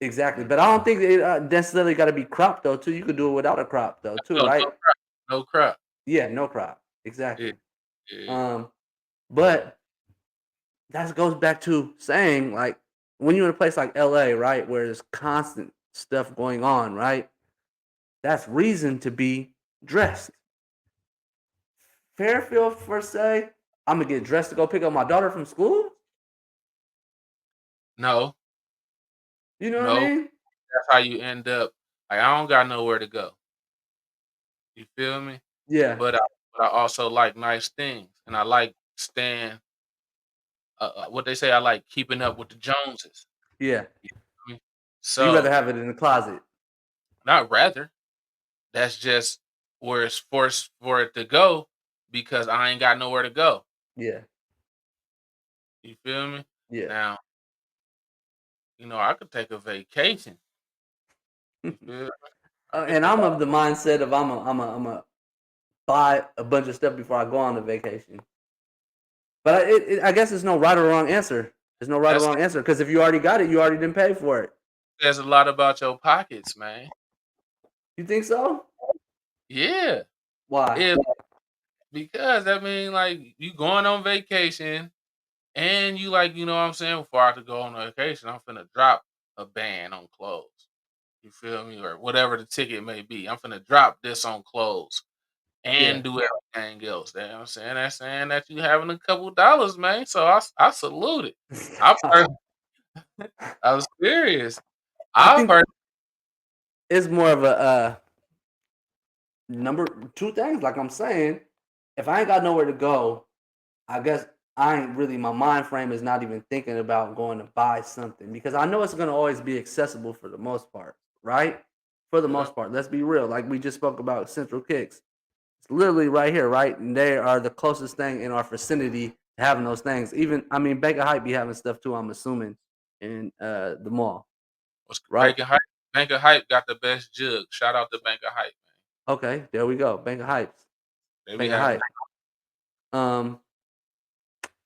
Exactly. Mm. But I don't think it necessarily got to be cropped though. Too, you could do it without a crop though, too, No, no right? crop, no crop. Yeah, no crop. Yeah, Exactly. yeah. Um, but that goes back to saying like when you're in a place like LA, right, where there's constant stuff going on, right? That's reason to be dressed. Fairfield, per se, I'm gonna get dressed to go pick up my daughter from school. No, You know what I no, mean? that's how you end up like, I don't got nowhere to go. You feel me? Yeah, But I also like nice things, and I like staying, what they say, I like keeping up with the Joneses. yeah. You feel me? So you rather So, have it in the closet? not rather, that's just where it's forced for it to go because I ain't got nowhere to go. Yeah, You feel me? yeah. Now, I could take a vacation. You feel me? I could And take I'm of the mindset of I'm a buy a bunch of stuff before I go on the vacation. But I guess there's no right or wrong answer. There's no right or That wrong answer because if you already got it, you already didn't pay for it. says a lot about your pockets, man. You think so? Yeah. Why? If because I mean, like, you going on vacation and you like, you know what I'm saying, before I have to go on vacation, I'm finna drop a band on clothes. You feel me? Or whatever the ticket may be. I'm finna drop this on clothes Yeah. and do everything else. You know what I'm saying? That's saying that you having a couple dollars, man. So I salute it. I per- I was serious. I I think per- it's more of a number two things. Like I'm saying, if I ain't got nowhere to go, I guess I ain't really my mind frame is not even thinking about going to buy something because I know it's gonna always be accessible for the most part, right? For the yeah. most part. Let's be real. Like we just spoke about Central Kicks. It's literally right here, right? And they are the closest thing in our vicinity to having those things. Even I mean Bank of Hype be having stuff too, I'm assuming, in the mall. Was Right? Bank of Hype got the best jug. Shout out to Bank of Hype, man. Okay, there we go. Bank of Hypes. They be Bank of having Hype. Um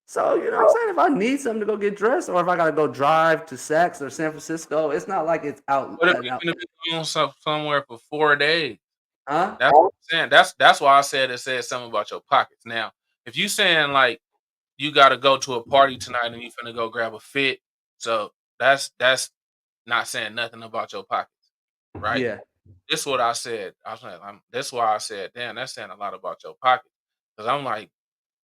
So, you know what I'm saying? If I need something to go get dressed or if I gotta go drive to Saks or San Francisco, it's not like it's out what if cutting you out. finna be going somewhere for 4 days? Huh? That's what I'm saying. That's why I said it said something about your pockets. Now, if you saying like you gotta go to a party tonight and you finna go grab a fit, so that's not saying nothing about your pockets, right? Yeah. This what I said. I was like, that's why I said, damn, that's saying a lot about your pockets. Cause I'm like,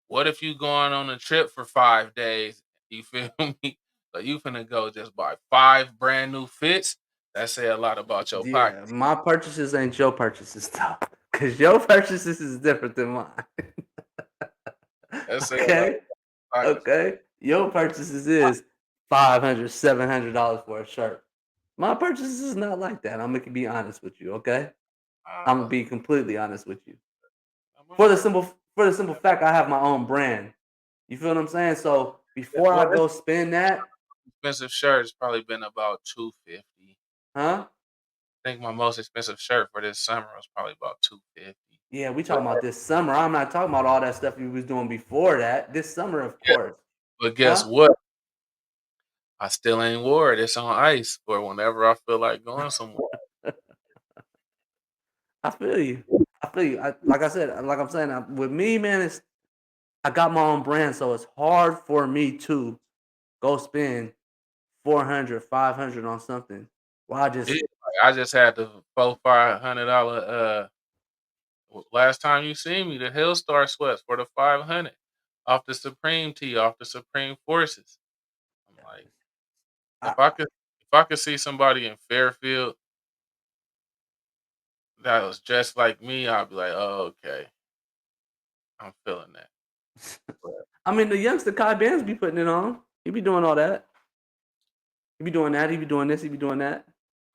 what if you going on a trip for 5 days? You feel me? So you finna go just buy 5 brand new fits. That say a lot about your Yeah. pockets. My purchases ain't your purchases though. Cause your purchases is different than mine. That say a lot Okay? about pockets, man. Okay. Your purchases is $500, $700 for a shirt. My purchases is not like that. I'm gonna be honest with you, okay? I'm gonna Uh, be completely honest with you. I'm For the alright. simple for the simple fact I have my own brand. You feel what I'm saying? So before I Well, this go spend that, expensive shirt has probably been about 250. huh? I think my most expensive shirt for this summer was probably about 250. Yeah, we But talking about this summer. I'm not talking about all that stuff you was doing before that. This summer, of guess, course. but guess Huh? what? I still ain't wore it. It's on ice for whenever I feel like going somewhere. I feel you. I feel you. Like I said, like I'm saying, with me, man, it's I got my own brand, so it's hard for me to go spend 400, 500 on something. Well, I Yeah, just I just had the $400-500 last time you seen me, the Hillstar sweats for the 500 off the Supreme tee, off the Supreme Forces. I'm like, I, if I could if I could see somebody in Fairfield that was dressed like me, I'd be like, "Oh, okay. I'm feeling that." But I mean, the youngster Kai Bands be putting it on. He be doing all that. He be doing that. He be doing this. He be doing that.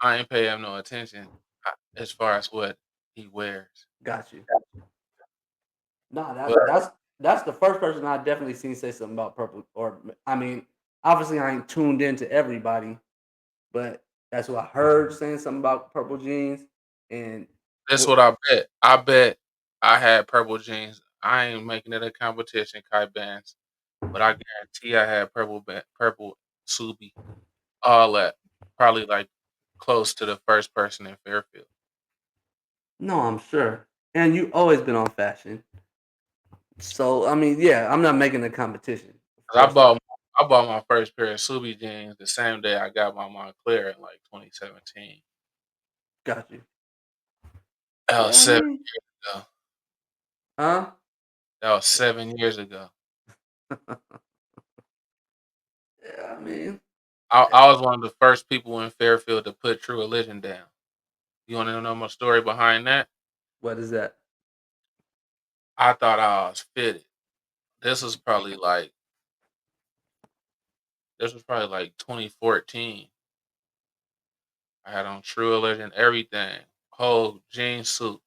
I ain't pay him no attention, as far as what he wears. Got you. Nah, But that's the first person I definitely seen say something about purple. Or I mean, obviously I ain't tuned into everybody, but that's what I heard saying something about purple jeans. And that's what? what I bet. I bet I had purple jeans. I ain't making it a competition, Kai Bands, but I guarantee I had purple Subi, all that. Probably, like, close to the first person in Fairfield. No, I'm sure. And you always been on fashion. So I mean, yeah, I'm not making a competition. Of 'Cause course not. I bought my first pair of Subi jeans the same day I got my Moncler in, like, 2017. Got you. That was Yeah, I 7 mean, years ago. huh? That was 7 years ago. Yeah, I mean, I was one of the first people in Fairfield to put True Religion down. You wanna know my story behind that? what is that? I thought I was fitted. This was probably like this was probably like 2014. I had on True Religion everything, whole jean suit,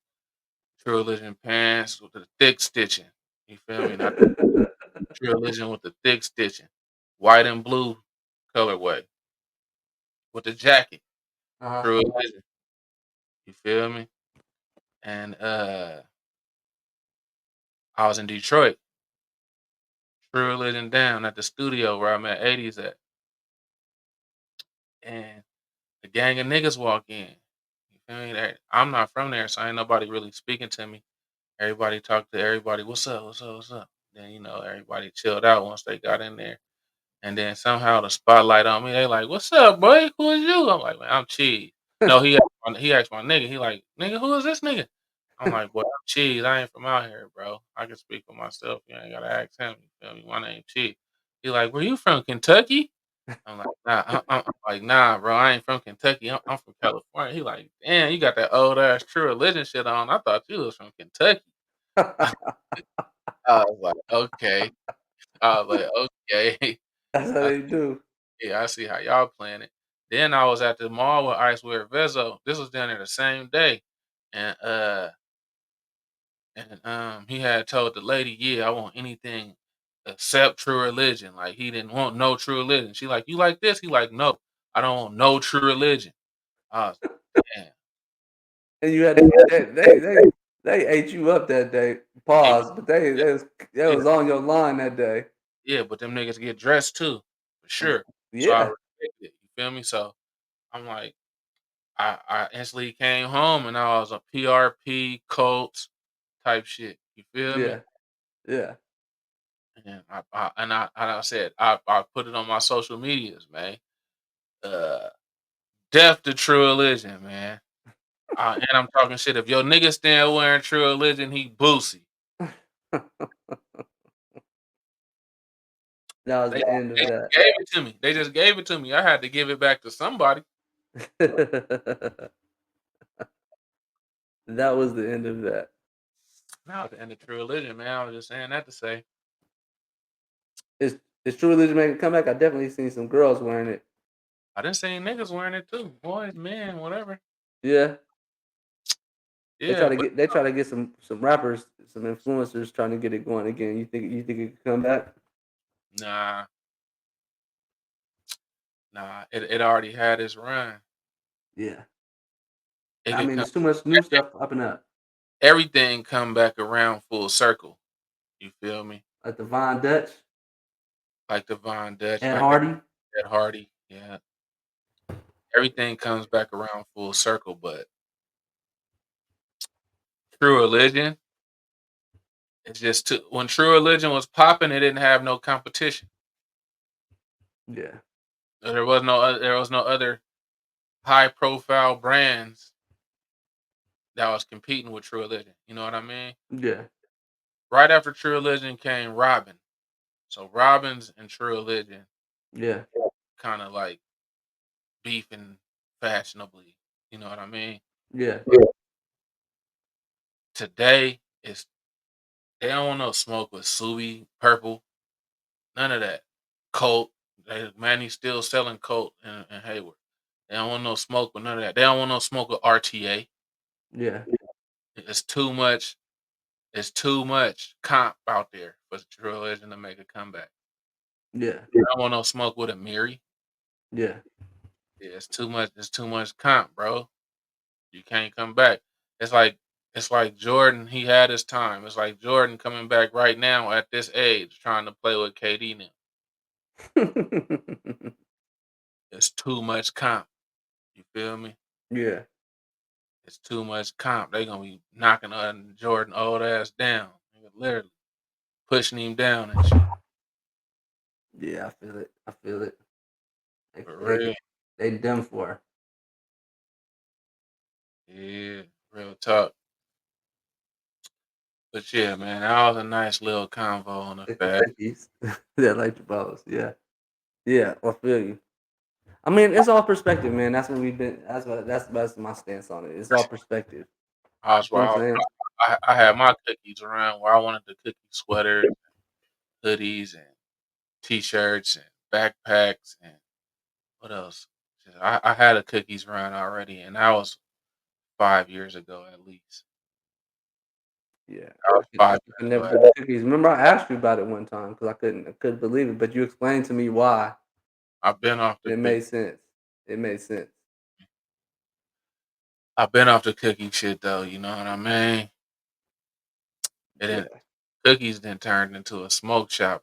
True Religion pants with the thick stitching. You feel me? Not True Religion with the thick stitching, white and blue colorway with the jacket. Uh-huh. True Religion. You feel me? And I was in Detroit. True Religion down at the studio where I'm at 80s at, and the gang of niggas walk in. You feel me? I'm not from there, so ain't nobody really speaking to me. Everybody talked to everybody. What's up? What's up? What's up? Then everybody chilled out once they got in there. And then somehow the spotlight on me. They like, "What's up, boy? Who is you?" I'm like, "Man, I'm Cheese." No, he asked my nigga. He like, "Nigga, who is this nigga?" I'm like, "Boy, I'm Cheese. I ain't from out here, bro. I can speak for myself. You ain't gotta ask him. You feel me? My name Cheese." He like, "Where you from? Kentucky?" I'm like, "Nah." I'm like, "Nah, bro. I ain't from Kentucky. I'm from California." He like, "Damn, you got that old ass True Religion shit on. I thought you was from Kentucky." I was like, "Okay." I was like, "Okay." That's how I they do. Yeah, I see how y'all playing it. Then I was at the mall with Ice with Vezo. This was down there the same day, and he had told the lady, "Yeah, I want anything except True Religion." Like he didn't want no True Religion. She like, "You like this?" He like, "No, I don't want no True Religion." I was like, "Damn." And you had to they ate you up that day. Hey, Pause, but yeah, they yeah, was on your line that day. yeah, but them niggas get dressed too, for sure. So I Yeah, respect it. You feel me? So I'm like, I instantly came home and I was a PRP Colts type shit. You feel me? yeah, yeah. And I said I put it on my social medias, man. Uh, death to True Religion, man. And I'm talking shit. If your nigga still wearing True Religion, he boosie. That was They, the end they of that. gave it to me. They just gave it to me. I had to give it back to somebody. That was the end of that. Now at the end of True Religion, man. I was just saying that to say Is True Religion making a comeback? I definitely seen some girls wearing it. I didn't see niggas wearing it too. Boys, men, whatever. Yeah, Yeah, but they try to get some rappers, some influencers trying to get it going again. You think it could come back? nah, nah. It already had its run. Yeah. It I could mean, come. there's too much new stuff popping up, Everything come back around full circle. You feel me? like the Von Dutch, Like the Von Dutch, Ed like that Hardy. Ed Hardy. Yeah, everything comes back around full circle. But True Religion, it's just too, when True Religion was popping, it didn't have no competition. Yeah, There was no other high profile brands that was competing with True Religion. You know what I mean? Yeah. Right after True Religion came Robin. So Robins and True Religion Yeah. kind of like beefing fashionably. You know what I mean? Yeah. Today it's they don't want no smoke with Subi, Purple, none of that. Colt, Manny's still selling Colt in Hayward. They don't want no smoke with none of that. They don't want no smoke with RTA. Yeah. It's too much. It's too much comp out there for True Religion to make a comeback. Yeah. I don't want no smoke with Amiri. Yeah. Yeah, it's too much. It's too much comp, bro. You can't come back. It's like it's like Jordan. He had his time. It's like Jordan coming back right now at this age, trying to play with KD now. It's too much comp. You feel me? Yeah. It's too much comp. They gonna be knocking Jordan old ass down, literally pushing him down and shit. Yeah, I feel it. I feel it. They For they real, they done for. yeah, real talk. But yeah, man, that was a nice little convo on the It's the fat. cookies. They like the balls. Yeah. Yeah, I feel you. I mean, it's all perspective, man. That's what we've been. That's my stance on it. It's all perspective. I You was, know what I'm I, saying? I had my cookies around where I wanted the cookie sweaters, hoodies, and t-shirts and backpacks and what else? I had a cookies run already, and that was 5 years ago at least. Yeah, That was I 5 years could never ago. do the cookies. Remember, I asked you about it one time because I couldn't believe it. But you explained to me why, I've been off the and it cookie. made sense. It made sense. I've been off the cookie shit though. You know what I mean? It didn't. Yeah. Cookies then turned into a smoke shop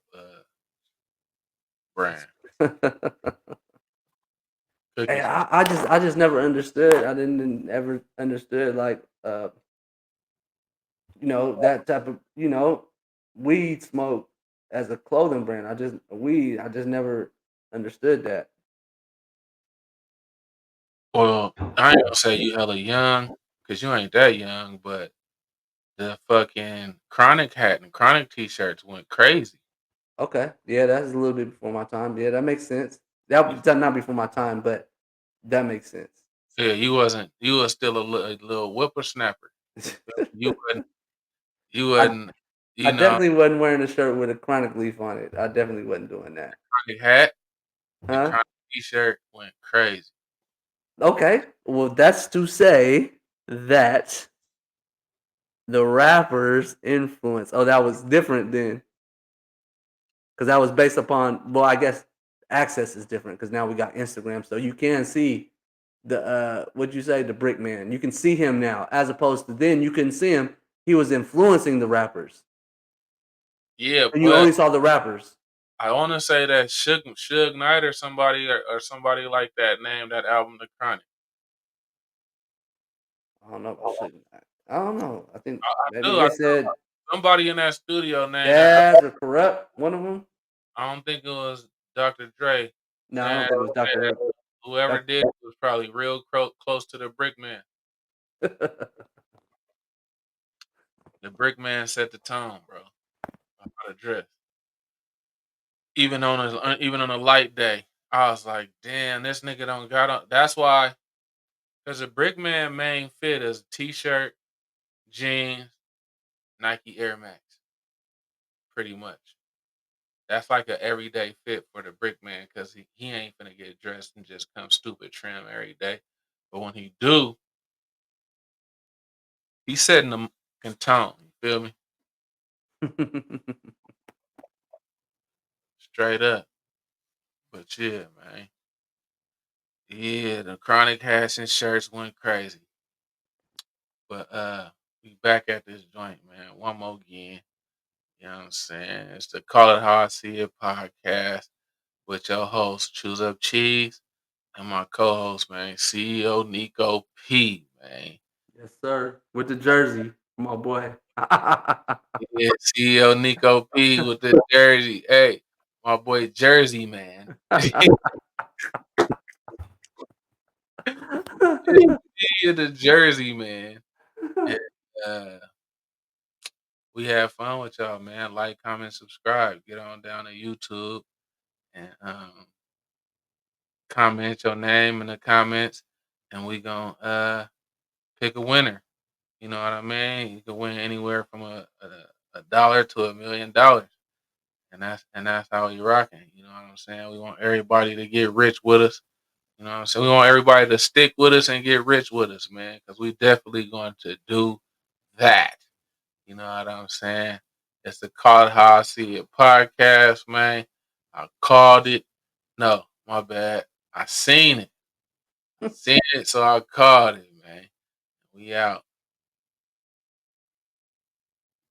brand. Hey, Cookies. I just never understood. I didn't ever understood like that type of weed smoke as a clothing brand. I just never understood that. Well, I ain't gonna say you hella young because you ain't that young, but the fucking Chronic hat and Chronic t-shirts went crazy. Okay, yeah, that's a little bit before my time. Yeah, that makes sense. You That not before my time, but that makes sense. Yeah, you was still a little whippersnapper. You feel me? You I wasn't, I you know, definitely wasn't wearing a shirt with a chronic leaf on it. I definitely wasn't doing that. Chronic hat and Huh? Chronic t-shirt went crazy. Okay. Well, that's to say that the rappers influence. Oh, that was different then, because that was based upon. Well, I guess access is different because now we got Instagram, so you can see the what'd you say, the brick man. You can see him now, as opposed to then you couldn't see him. He was influencing the rappers, Yeah, and you but only saw the rappers. I want to say that Suge Knight or somebody like that named that album The Chronic. I don't know about shit. I don't know. I think maybe I they do. said Somebody in that studio named that. Daz or Corrupt. One of them. I don't think it was Dr. Dre. No, I don't Man, think it was Dr. whoever Doc- did it was probably real close to the Brick Man. The Brick Man set the tone, bro. On how to dress. Even on a light day, I was like, damn, this nigga don't got on. That's why, because the Brick Man main fit is t-shirt, jeans, Nike Air Max, pretty much. That's like a everyday fit for the Brick Man because he ain't finna get dressed and just come stupid trim every day. But when he do, he's setting the fucking tone. You feel me? Straight up. But yeah, man. Yeah, the chronic hats and shirts went crazy. But we back at this joint, man. One more again. You know what I'm saying? It's the Call It How I See It podcast with your host, Choose Up Cheese, and my co-host, man, CEO Nico P, man. Yes, sir. With the jersey, my boy. Yeah, CEO Nico P with the jersey. Hey, my boy Jersey, man. in the Jersey, man. And, uh, we had fun with y'all, man. Like, comment, subscribe. Get on down to YouTube and comment your name in the comments, and we gonna pick a winner. You know what I mean? You can win anywhere from a dollar to $1 million. And that's how we rocking. You know what I'm saying? We want everybody to get rich with us. You know what I'm saying? We want everybody to stick with us and get rich with us, man, because we definitely going to do that. You know what I'm saying? It's the Call It How I See It podcast, man. I called it. No, my bad. I seen it. I seen it, so I called it, man. We out.